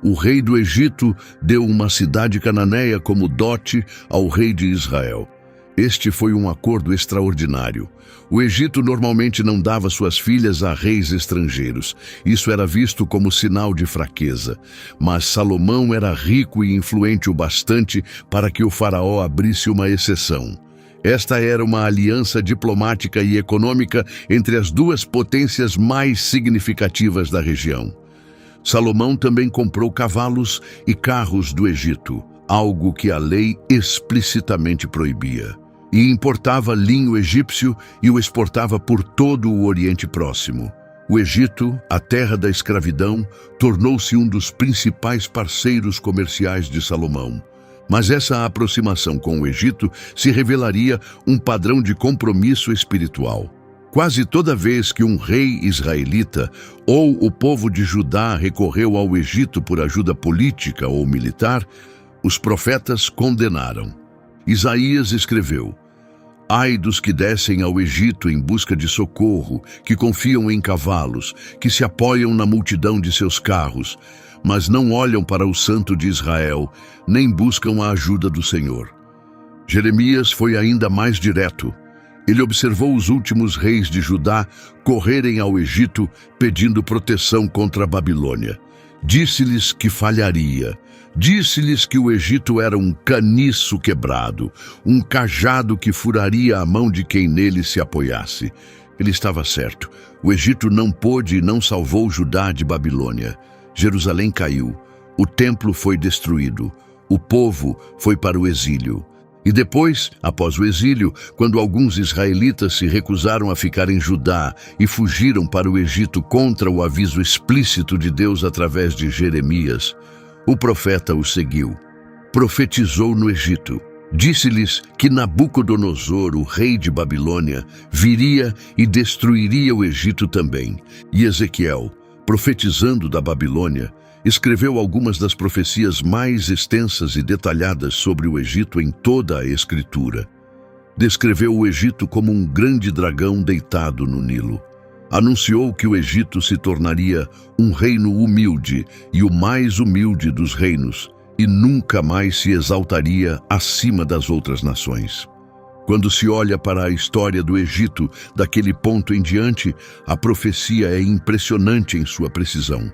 O rei do Egito deu uma cidade cananeia como dote ao rei de Israel. Este foi um acordo extraordinário. O Egito normalmente não dava suas filhas a reis estrangeiros. Isso era visto como sinal de fraqueza. Mas Salomão era rico e influente o bastante para que o faraó abrisse uma exceção. Esta era uma aliança diplomática e econômica entre as duas potências mais significativas da região. Salomão também comprou cavalos e carros do Egito, algo que a lei explicitamente proibia, e importava linho egípcio e o exportava por todo o Oriente Próximo. O Egito, a terra da escravidão, tornou-se um dos principais parceiros comerciais de Salomão. Mas essa aproximação com o Egito se revelaria um padrão de compromisso espiritual. Quase toda vez que um rei israelita ou o povo de Judá recorreu ao Egito por ajuda política ou militar, os profetas condenaram. Isaías escreveu: Ai dos que descem ao Egito em busca de socorro, que confiam em cavalos, que se apoiam na multidão de seus carros, mas não olham para o Santo de Israel, nem buscam a ajuda do Senhor. Jeremias foi ainda mais direto. Ele observou os últimos reis de Judá correrem ao Egito pedindo proteção contra a Babilônia. Disse-lhes que falharia. Disse-lhes que o Egito era um caniço quebrado, um cajado que furaria a mão de quem nele se apoiasse. Ele estava certo. O Egito não pôde e não salvou Judá de Babilônia. Jerusalém caiu. O templo foi destruído. O povo foi para o exílio. E depois, após o exílio, quando alguns israelitas se recusaram a ficar em Judá e fugiram para o Egito contra o aviso explícito de Deus através de Jeremias, o profeta os seguiu. Profetizou no Egito. Disse-lhes que Nabucodonosor, o rei de Babilônia, viria e destruiria o Egito também. E Ezequiel, profetizando da Babilônia, escreveu algumas das profecias mais extensas e detalhadas sobre o Egito em toda a Escritura. Descreveu o Egito como um grande dragão deitado no Nilo. Anunciou que o Egito se tornaria um reino humilde e o mais humilde dos reinos, e nunca mais se exaltaria acima das outras nações. Quando se olha para a história do Egito, daquele ponto em diante, a profecia é impressionante em sua precisão.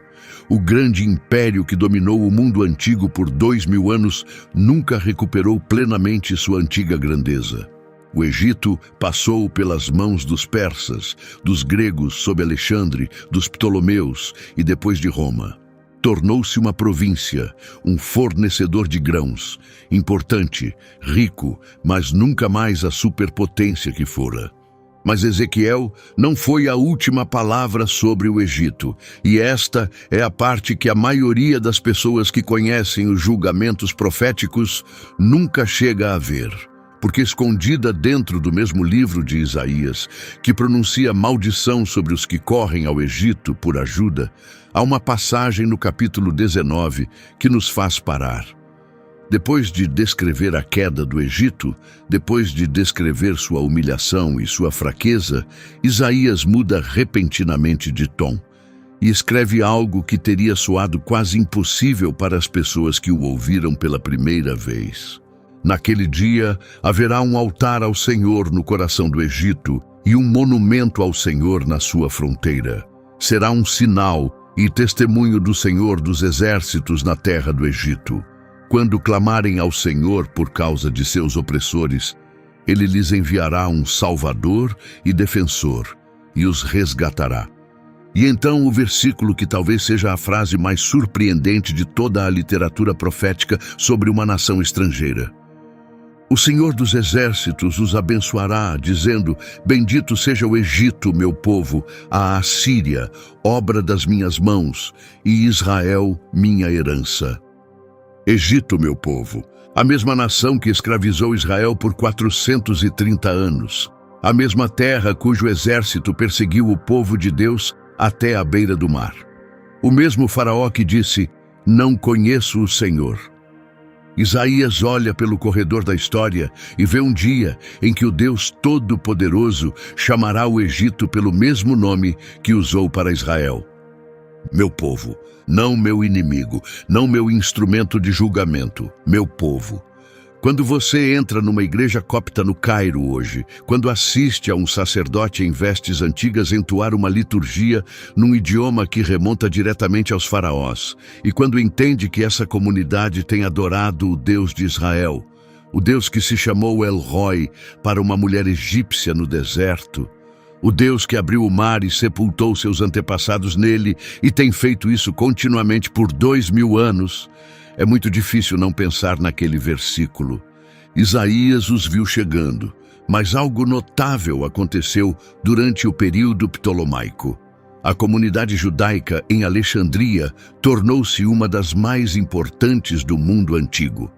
O grande império que dominou o mundo antigo por 2000 anos nunca recuperou plenamente sua antiga grandeza. O Egito passou pelas mãos dos persas, dos gregos sob Alexandre, dos Ptolomeus e depois de Roma. Tornou-se uma província, um fornecedor de grãos, importante, rico, mas nunca mais a superpotência que fora. Mas Ezequiel não foi a última palavra sobre o Egito, e esta é a parte que a maioria das pessoas que conhecem os julgamentos proféticos nunca chega a ver. Porque escondida dentro do mesmo livro de Isaías, que pronuncia maldição sobre os que correm ao Egito por ajuda, há uma passagem no capítulo 19 que nos faz parar. Depois de descrever a queda do Egito, depois de descrever sua humilhação e sua fraqueza, Isaías muda repentinamente de tom e escreve algo que teria soado quase impossível para as pessoas que o ouviram pela primeira vez. Naquele dia haverá um altar ao Senhor no coração do Egito e um monumento ao Senhor na sua fronteira. Será um sinal e testemunho do Senhor dos exércitos na terra do Egito. Quando clamarem ao Senhor por causa de seus opressores, Ele lhes enviará um Salvador e defensor, e os resgatará. E então o versículo que talvez seja a frase mais surpreendente de toda a literatura profética sobre uma nação estrangeira. O Senhor dos exércitos os abençoará, dizendo: Bendito seja o Egito, meu povo, a Assíria, obra das minhas mãos, e Israel, minha herança. Egito, meu povo, a mesma nação que escravizou Israel por 430 anos, a mesma terra cujo exército perseguiu o povo de Deus até a beira do mar. O mesmo faraó que disse: Não conheço o Senhor. Isaías olha pelo corredor da história e vê um dia em que o Deus Todo-Poderoso chamará o Egito pelo mesmo nome que usou para Israel. Meu povo, não meu inimigo, não meu instrumento de julgamento, meu povo. Quando você entra numa igreja copta no Cairo hoje, quando assiste a um sacerdote em vestes antigas entoar uma liturgia num idioma que remonta diretamente aos faraós, e quando entende que essa comunidade tem adorado o Deus de Israel, o Deus que se chamou El Roi para uma mulher egípcia no deserto, o Deus que abriu o mar e sepultou seus antepassados nele e tem feito isso continuamente por 2000 anos, é muito difícil não pensar naquele versículo. Isaías os viu chegando, mas algo notável aconteceu durante o período ptolomaico. A comunidade judaica em Alexandria tornou-se uma das mais importantes do mundo antigo.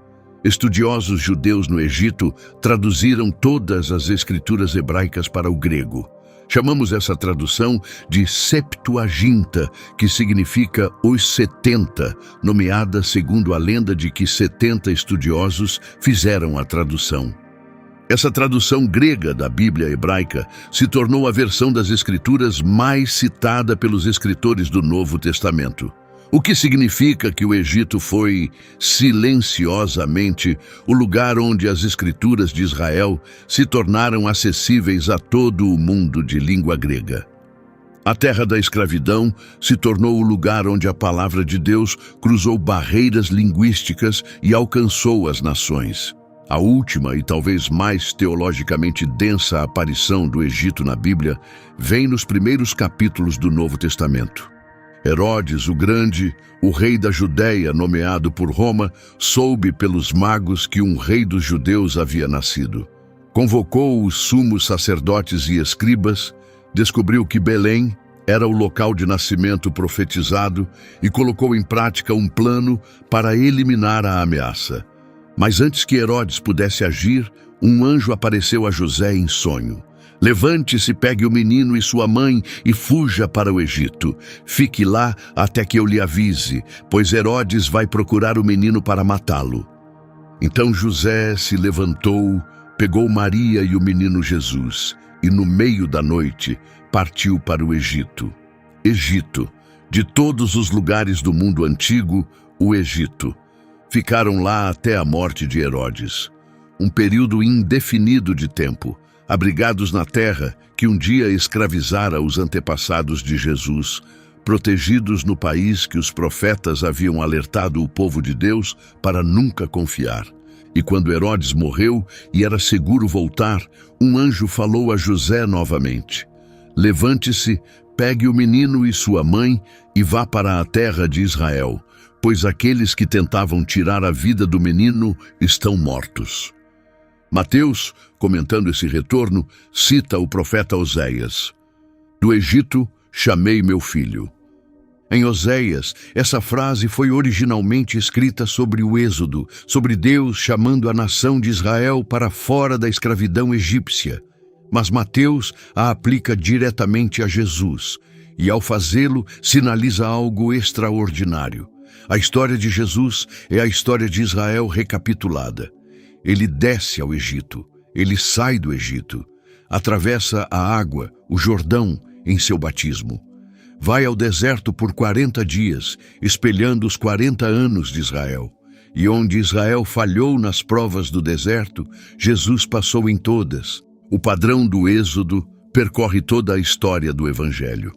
Estudiosos judeus no Egito traduziram todas as escrituras hebraicas para o grego. Chamamos essa tradução de Septuaginta, que significa os 70, nomeada segundo a lenda de que 70 estudiosos fizeram a tradução. Essa tradução grega da Bíblia hebraica se tornou a versão das Escrituras mais citada pelos escritores do Novo Testamento. O que significa que o Egito foi, silenciosamente, o lugar onde as Escrituras de Israel se tornaram acessíveis a todo o mundo de língua grega. A terra da escravidão se tornou o lugar onde a palavra de Deus cruzou barreiras linguísticas e alcançou as nações. A última e talvez mais teologicamente densa aparição do Egito na Bíblia vem nos primeiros capítulos do Novo Testamento. Herodes o Grande, o rei da Judéia nomeado por Roma, soube pelos magos que um rei dos judeus havia nascido. Convocou os sumos sacerdotes e escribas, descobriu que Belém era o local de nascimento profetizado e colocou em prática um plano para eliminar a ameaça. Mas antes que Herodes pudesse agir, um anjo apareceu a José em sonho. Levante-se, pegue o menino e sua mãe e fuja para o Egito. Fique lá até que eu lhe avise, pois Herodes vai procurar o menino para matá-lo. Então José se levantou, pegou Maria e o menino Jesus, e no meio da noite partiu para o Egito. Egito, de todos os lugares do mundo antigo, o Egito. Ficaram lá até a morte de Herodes. Um período indefinido de tempo, abrigados na terra que um dia escravizara os antepassados de Jesus, protegidos no país que os profetas haviam alertado o povo de Deus para nunca confiar. E quando Herodes morreu e era seguro voltar, um anjo falou a José novamente: levante-se, pegue o menino e sua mãe e vá para a terra de Israel, pois aqueles que tentavam tirar a vida do menino estão mortos. Mateus, comentando esse retorno, cita o profeta Oséias: do Egito chamei meu filho. Em Oséias, essa frase foi originalmente escrita sobre o Êxodo, sobre Deus chamando a nação de Israel para fora da escravidão egípcia. Mas Mateus a aplica diretamente a Jesus, e ao fazê-lo, sinaliza algo extraordinário. A história de Jesus é a história de Israel recapitulada. Ele desce ao Egito, ele sai do Egito, atravessa a água, o Jordão, em seu batismo. Vai ao deserto por 40 dias, espelhando os 40 anos de Israel. E onde Israel falhou nas provas do deserto, Jesus passou em todas. O padrão do Êxodo percorre toda a história do Evangelho.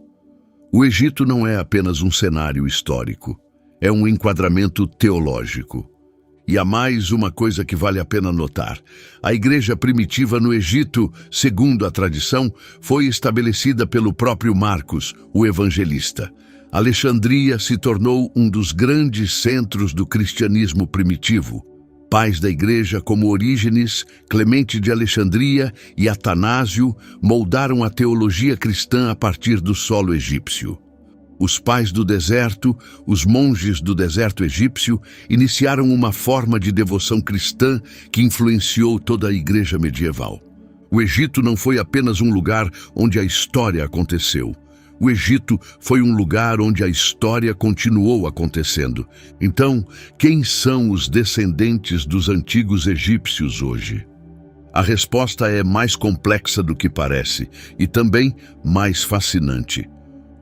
O Egito não é apenas um cenário histórico, é um enquadramento teológico. E há mais uma coisa que vale a pena notar. A igreja primitiva no Egito, segundo a tradição, foi estabelecida pelo próprio Marcos, o evangelista. Alexandria se tornou um dos grandes centros do cristianismo primitivo. Pais da igreja como Orígenes, Clemente de Alexandria e Atanásio moldaram a teologia cristã a partir do solo egípcio. Os pais do deserto, os monges do deserto egípcio, iniciaram uma forma de devoção cristã que influenciou toda a igreja medieval. O Egito não foi apenas um lugar onde a história aconteceu. O Egito foi um lugar onde a história continuou acontecendo. Então, quem são os descendentes dos antigos egípcios hoje? A resposta é mais complexa do que parece e também mais fascinante.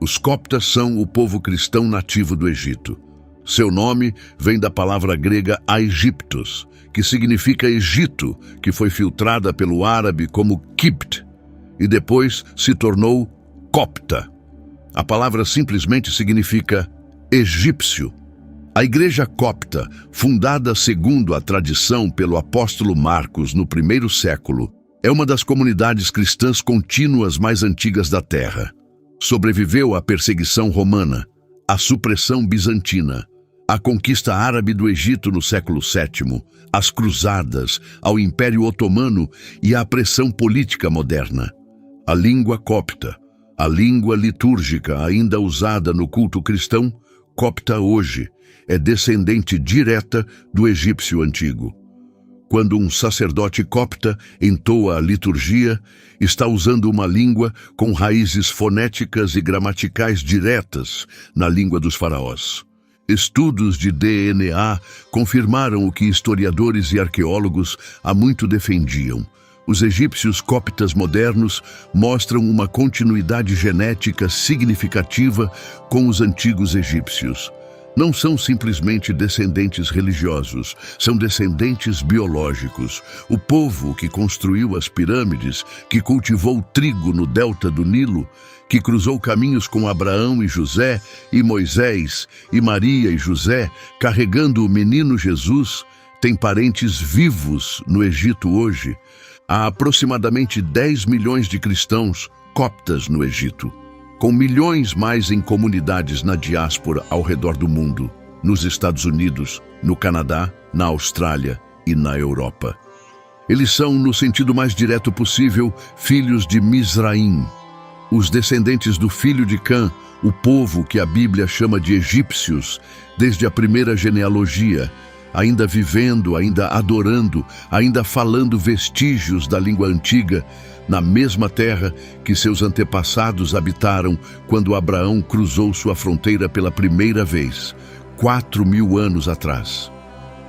Os coptas são o povo cristão nativo do Egito. Seu nome vem da palavra grega Aegyptos, que significa Egito, que foi filtrada pelo árabe como Qibt e depois se tornou copta. A palavra simplesmente significa egípcio. A igreja copta, fundada segundo a tradição pelo apóstolo Marcos no primeiro século, é uma das comunidades cristãs contínuas mais antigas da terra. Sobreviveu à perseguição romana, à supressão bizantina, à conquista árabe do Egito no século VII, às cruzadas, ao Império Otomano e à pressão política moderna. A língua copta, a língua litúrgica ainda usada no culto cristão, copta hoje, é descendente direta do egípcio antigo. Quando um sacerdote copta entoa a liturgia, está usando uma língua com raízes fonéticas e gramaticais diretas na língua dos faraós. Estudos de DNA confirmaram o que historiadores e arqueólogos há muito defendiam. Os egípcios coptas modernos mostram uma continuidade genética significativa com os antigos egípcios. Não são simplesmente descendentes religiosos, são descendentes biológicos. O povo que construiu as pirâmides, que cultivou trigo no delta do Nilo, que cruzou caminhos com Abraão e José, e Moisés, e Maria e José, carregando o menino Jesus, tem parentes vivos no Egito hoje. Há aproximadamente 10 milhões de cristãos coptas no Egito, com milhões mais em comunidades na diáspora ao redor do mundo, nos Estados Unidos, no Canadá, na Austrália e na Europa. Eles são, no sentido mais direto possível, filhos de Mizraim, os descendentes do filho de Cã, o povo que a Bíblia chama de egípcios, desde a primeira genealogia, ainda vivendo, ainda adorando, ainda falando vestígios da língua antiga, na mesma terra que seus antepassados habitaram quando Abraão cruzou sua fronteira pela primeira vez, 4.000 anos atrás.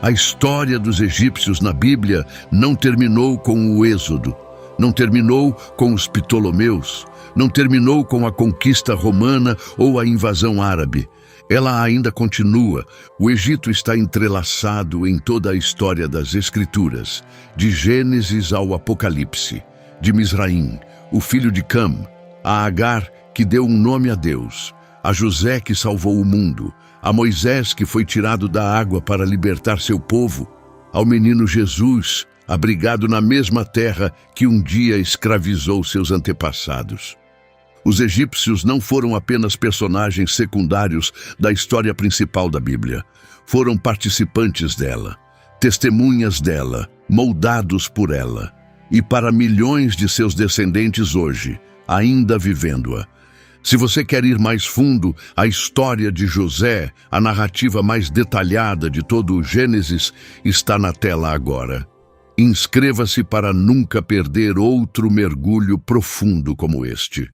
A história dos egípcios na Bíblia não terminou com o Êxodo, não terminou com os Ptolomeus, não terminou com a conquista romana ou a invasão árabe. Ela ainda continua. O Egito está entrelaçado em toda a história das Escrituras, de Gênesis ao Apocalipse. De Mizraim, o filho de Cã, a Agar, que deu um nome a Deus, a José, que salvou o mundo, a Moisés, que foi tirado da água para libertar seu povo, ao menino Jesus, abrigado na mesma terra que um dia escravizou seus antepassados. Os egípcios não foram apenas personagens secundários da história principal da Bíblia. Foram participantes dela, testemunhas dela, moldados por ela. E para milhões de seus descendentes hoje, ainda vivendo-a. Se você quer ir mais fundo, a história de José, a narrativa mais detalhada de todo o Gênesis, está na tela agora. Inscreva-se para nunca perder outro mergulho profundo como este.